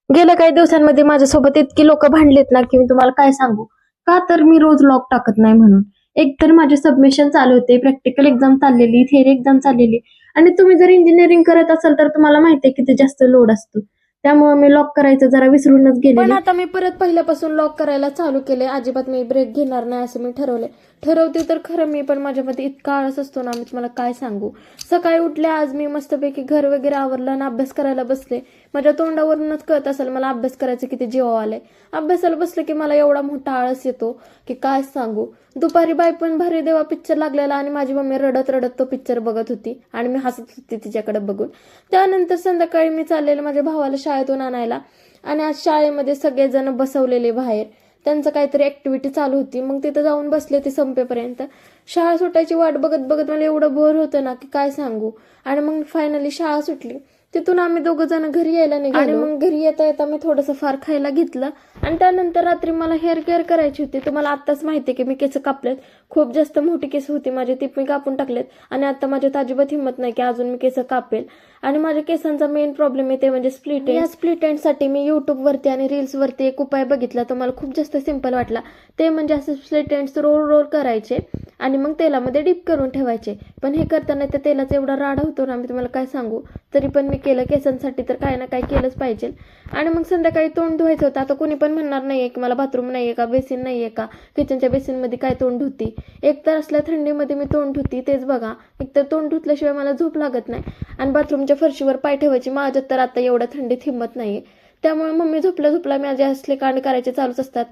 गेल्या काही दिवसांमध्ये माझ्यासोबत इतकी लोक भांडलेत ना की मी तुम्हाला काय सांगू. का तर मी रोज लॉग टाकत नाही म्हणून. एक तर माझे सबमिशन चालू होते, प्रॅक्टिकल एक्झाम चाललेली, थिअरी एक्झाम चाललेली. आणि तुम्ही जर इंजिनिअरिंग करत असाल तर तुम्हाला माहिती आहे किती जास्त लोड असतो. त्यामुळे मी लॉक करायचं जरा विसरूनच गेले. पण आता मी परत पहिल्यापासून लॉक करायला चालू केले. अजिबात मी ब्रेक घेणार नाही असं मी ठरवते तर खरं मी, पण माझ्यामध्ये इतका आळस असतो ना, मी तुम्हाला काय सांगू. सकाळी उठले आज मी मस्तपैकी घर वगैरे आवरलं आणि अभ्यास करायला बसले. माझ्या तोंडावरूनच कळत असेल मला अभ्यास करायचं किती जीवावर आलंय. अभ्यासाला बसलं की मला एवढा मोठा आळस येतो की काय सांगू. दुपारी बाई पण भारी देवा पिक्चर लागलेला आणि माझी मम्मी रडत रडत तो पिक्चर बघत होती आणि मी हसत होती तिच्याकडे बघून. त्यानंतर संध्याकाळी मी चाललेलं माझ्या भावाला शाळेतून आणायला आणि आज शाळेमध्ये सगळेजण बसवलेले बाहेर. त्यांचं काहीतरी ऍक्टिव्हिटी चालू होती. मग तिथं जाऊन बसले ते संपेपर्यंत. शाळा सुटायची वाट बघत बघत मला एवढं बोर होतं ना की काय सांगू. आणि मग फायनली शाळा सुटली. तिथून आम्ही दोघं जण घरी यायला निघालो आणि मग घरी येता येता मी थोडंसं फार खायला घेतलं. आणि त्यानंतर रात्री मला हेअर केअर करायची होती. तुम्हाला आत्ताच माहिती आहे की मी केस कापलेत. खूप जास्त मोठी केस होती माझी, ती मी कापून टाकलेत. आणि आता माझ्यात अजिबात हिंमत नाही की अजून मी केस कापेल. आणि माझ्या केसांचा मेन प्रॉब्लेम आहे ते म्हणजे स्प्लिट एंड. या स्प्लिट एंडसाठी मी युट्यूबवरती आणि रील्सवरती एक उपाय बघितला, तो मला खूप जास्त सिंपल वाटला. ते म्हणजे असे स्प्लिट एंड्स रोल रोल करायचे आणि मग तेलामध्ये डीप करून ठेवायचे. पण हे करताना त्या तेलाचा एवढा राडा होतो ना, मी तुम्हाला काय सांगू. तरी पण मी केलं. केसांसाठी तर काय ना काय केलंच पाहिजे. आणि मग संध्याकाळी तोंड धुवायचं होतं. आता कोणी पण म्हणणार नाहीये की मला बाथरूम नाहीये का, बेसिन नाहीये का, किचनच्या बेसिनमध्ये काय तोंड धुती. एक तर असल्या थंडीमध्ये मी तोंड धुती, तेच बघा. एक तर तोंड धुतल्याशिवाय मला झोप लागत नाही आणि बाथरूमच्या फरशीवर पाय ठेवायची माझ्यात तर आता एवढ्या थंडीत हिंमत नाहीये. त्यामुळे मम्मी झोपल्या झोपल्या माझे असले कांड करायचे चालूच असतात.